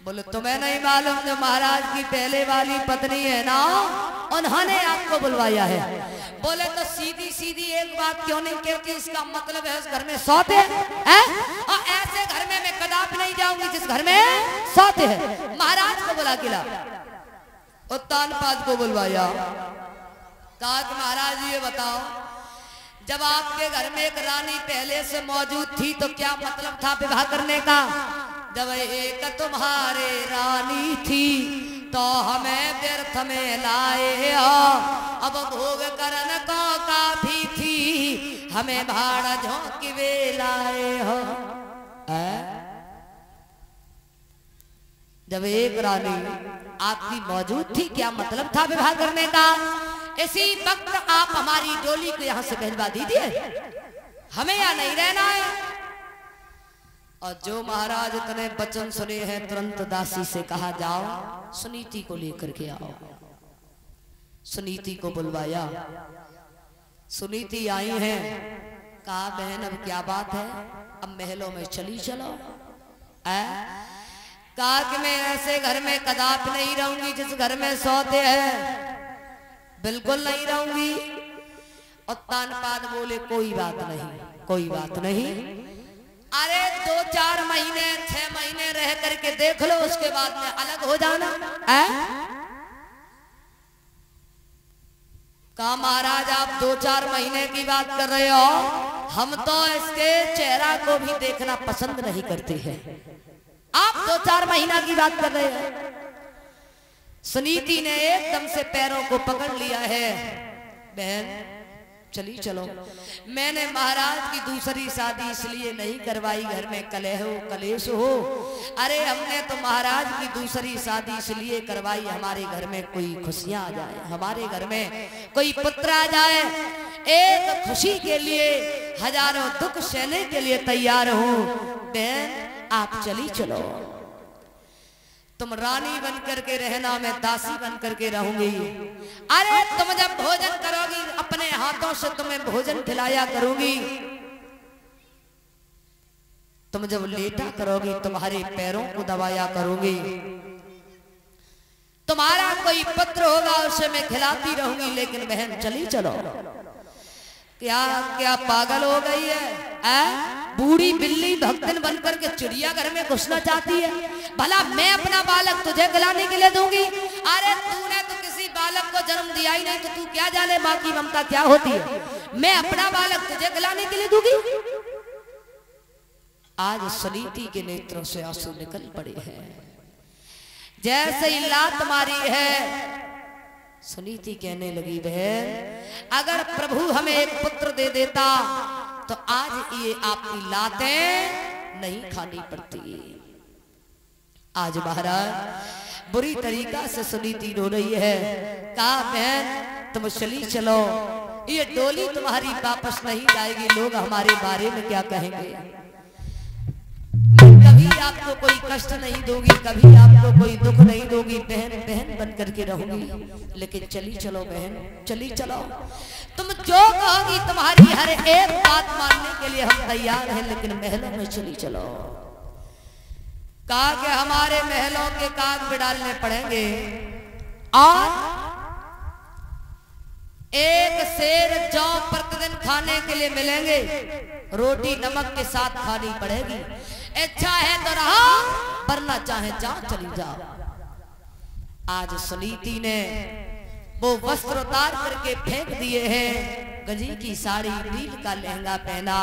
बोले तुम्हें नहीं मालूम जो महाराज की पहले वाली पत्नी है ना, उन्होंने आपको बुलवाया है। बोले तो सीधी सीधी एक बात क्यों नहीं कहती, इसका मतलब है उस घर में सौते हैं, और ऐसे घर में मैं कदापि नहीं जाऊंगी जिस घर में सौते हैं। महाराज को बुला के ला, उत्तानपाद को बुलवाया, कहा कि महाराज ये बताओ, जब आपके घर में एक रानी पहले से मौजूद थी तो क्या मतलब था विवाह करने का? जब एक तुम्हारे रानी थी तो हमें व्यर्थ में लाए हो, अब भोग करन को काफी थी, हमें भाड़ा झोंकी वे लाए हो। जब एक रानी आपकी मौजूद थी क्या मतलब था विवाह करने का? इसी वक्त आप हमारी डोली को यहां से भिजवा दीजिए, हमें यहां नहीं रहना है। और जो महाराज इतने वचन सुने हैं तुरंत दासी से कहा जाओ सुनीति को लेकर के आओ। सुनीति को बुलवाया, सुनीति आई है, कहा बहन अब क्या बात है, अब महलों में चली चलो। कहा कि मैं ऐसे घर में कदापि नहीं रहूंगी जिस घर में सौते हैं, बिल्कुल नहीं रहूंगी। उत्तानपाद बोले कोई बात नहीं, कोई बात नहीं, अरे 2-4 महीने 6 महीने रह करके देख लो, उसके बाद में अलग हो जाना। कहा महाराज आप 2-4 महीने की बात कर रहे हो, हम तो इसके चेहरा को भी देखना पसंद नहीं करते हैं, आप 2-4 महीना की बात कर रहे हैं। सुनीति ने एकदम से पैरों को पकड़ लिया है, बहन चली चलो। मैंने महाराज की दूसरी शादी इसलिए नहीं करवाई घर में कलह हो कलेश हो, अरे हमने तो महाराज की दूसरी शादी इसलिए करवाई हमारे घर में कोई खुशियां आ जाए, हमारे घर में कोई पुत्र आ जाए, एक खुशी के लिए हजारों दुख सहने के लिए तैयार हूं। बहन आप चली चलो, तुम रानी बन करके रहना, मैं दासी बन करके रहूंगी। अरे तुम जब भोजन करोगी अपने हाथों से तुम्हें भोजन खिलाया करूंगी, तुम जब लेटा करोगी तुम्हारे पैरों को दबाया करूंगी, तुम्हारा कोई पुत्र होगा उसे मैं खिलाती रहूंगी। लेकिन बहन चली चलो, क्या क्या पागल हो गई है? बूढ़ी बिल्ली भक्तन बनकर के चिड़ियाघर में घुसना चाहती है? भला मैं अपना बालक तुझे खिलाने के लिए दूंगी? अरे तूने तो किसी बालक को जन्म दिया ही नहीं, तो तू क्या जाने माँ की ममता क्या होती है? मैं अपना बालक तुझे खिलाने के लिए दूंगी? आज सुनीति के नेत्रों से आंसू निकल पड़े हैं। जैसे ही लात मारी है, सुनीति कहने लगी बहन अगर प्रभु हमें एक पुत्र दे देता तो आज ये आपकी लातें नहीं खानी पड़ती। आज महाराज बुरी तरीका से सुनीति रो रही है, कहा बहन तुम चली चलो, ये डोली तुम्हारी वापस नहीं जाएगी, लोग हमारे बारे में क्या कहेंगे। कभी आपको कोई कष्ट नहीं दूंगी, कभी आपको कोई दुख नहीं दूंगी, बहन बहन बन करके रहूंगी। लेकिन चली चलो बहन चली चलो, तुम जो कहोगी तुम्हारी हर एक बात मानने के लिए हम तैयार हैं, लेकिन महलों में चली चलो। कहा कि हमारे महलों के काग बिडालने पड़ेंगे और एक सेर जौ प्रतिदिन खाने के लिए मिलेंगे, रोटी नमक के साथ खानी पड़ेगी। इच्छा है तो रहो, वरना चाहे जाओ चली जाओ। आज सुनीति ने वो वस्त्र उतार करके फेंक दिए हैं, गजी की साड़ी, नील का लहंगा पहना,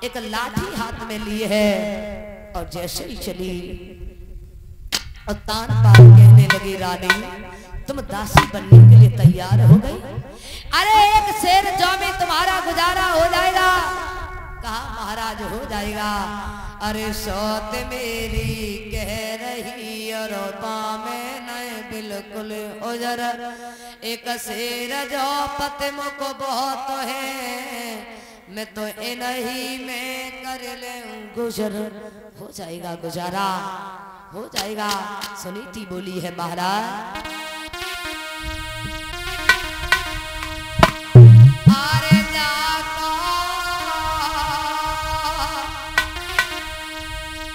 एक लाठी हाथ में लिए है और जैसे ही चली उत्तानपाद कहने लगी रानी तुम दासी बनने के लिए तैयार हो गई? अरे एक शेर जौ में तुम्हारा गुजारा हो जाएगा। कहा महाराज हो जाएगा। अरे सौत मेरी कह रही और में नहीं बिल्कुल उजर, एक शेर जो पते मुको बहुत है, मैं तो इन्हीं में कर ले गुजर। हो जाएगा गुजारा, हो जाएगा। सुनीति बोली है महाराज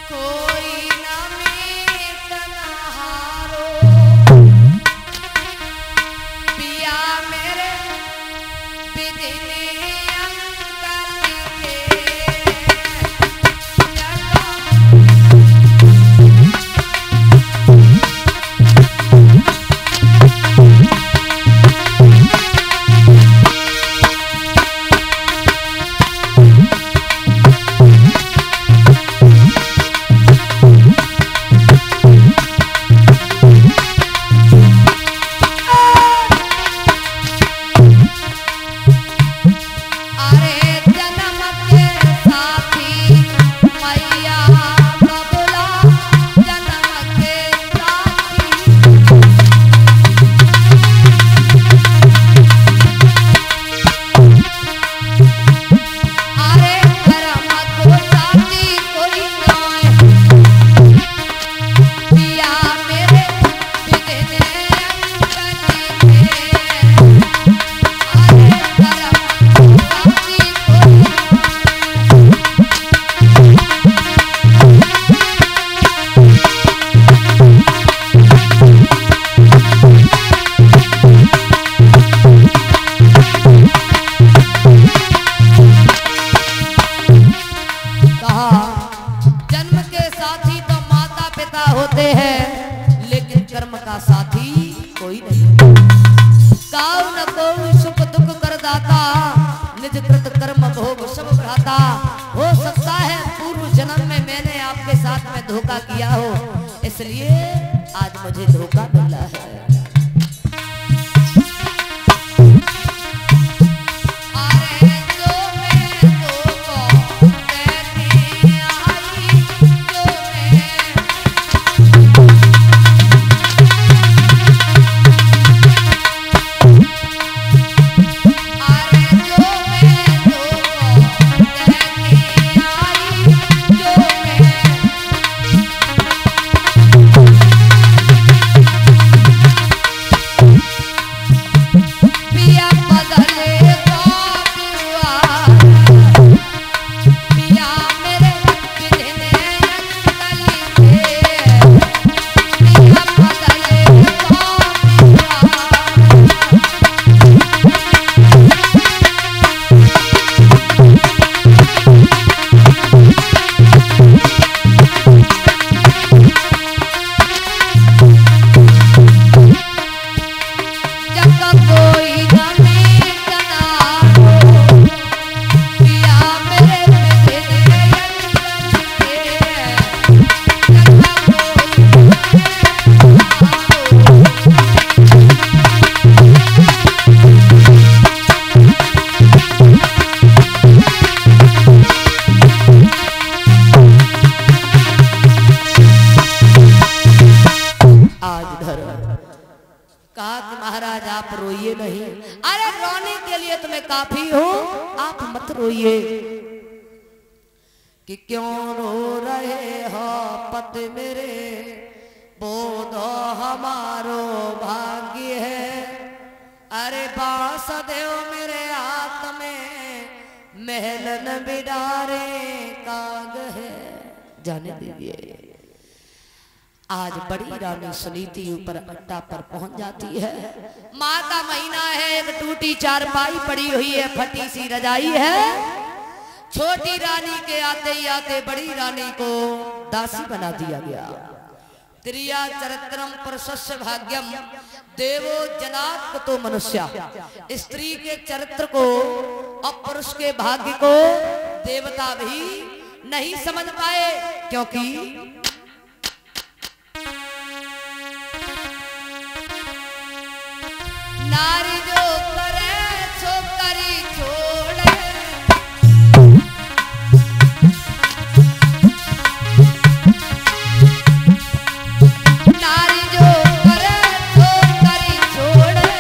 कोई न मीत होते हैं लेकिन कर्म का साथी कोई नहीं। काऊ न को सुख दुख कर दाता, निज कृत कर्म भोग सब भ्राता। हो सकता है पूर्व जन्म में मैंने आपके साथ में धोखा किया हो, इसलिए आज मुझे धोखा मिला है। कहा कि महाराज आप रोइए नहीं। अरे रोने के लिए तुम्हें काफी हो, आप मत रोइए। कि क्यों रो रहे हो पति मेरे, बोधो हमारो भाग्य है। अरे बासदेव मेरे हाथ में महलन बिडारे काग है। जाने दीजिए। आज बड़ी रानी सुनीति ऊपर अड्डा पर पहुंच जाती है। माँ का महीना है, एक टूटी चारपाई पड़ी हुई है, फटी सी रजाई है। छोटी रानी के आते ही आते बड़ी रानी को दासी बना दिया गया। त्रिया चरित्रम पुरुषस्य भाग्यम देवो जनात् तो मनुष्य। स्त्री के चरित्र को और पुरुष के भाग्य को देवता भी नहीं समझ पाए, क्योंकि नारी जो करे सो करी छोड़े। नारी जो करे सो करी छोड़े।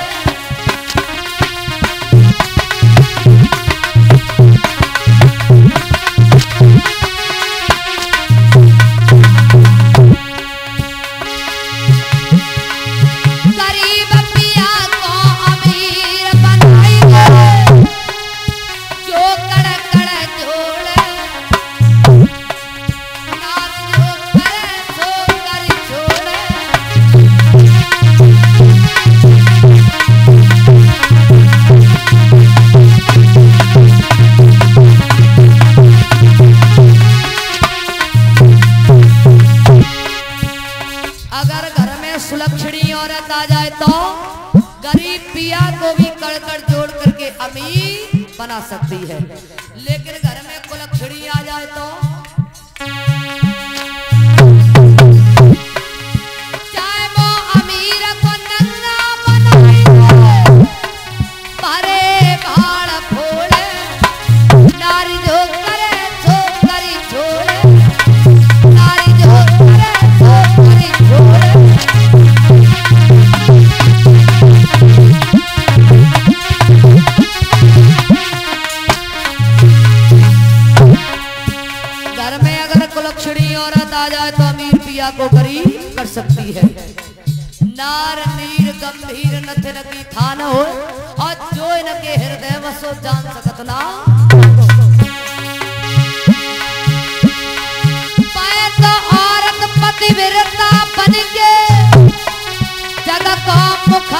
सुलक्षणी औरत आ जाए तो गरीब पिया को भी कड़कड़ जोड़ करके अमीर बना सकती है, लेकिन घर में कुलक्षणी आ जाए तो चाहे वो अमीर को नंगा बनाए भरे भाड़ फोड़े। नारी जो करे सो करी छोड़े। नारी जो करे सो करी छोड़े। कुलक्षणी औरत आ जाए तो अमीर पिया को गरीब कर सकती है। नार नीर गंभीर नथिन की थान हो और जो इनके हृदय वसो जान सकत ना। पाए तो औरत पतिव्रता बन के जग को मुख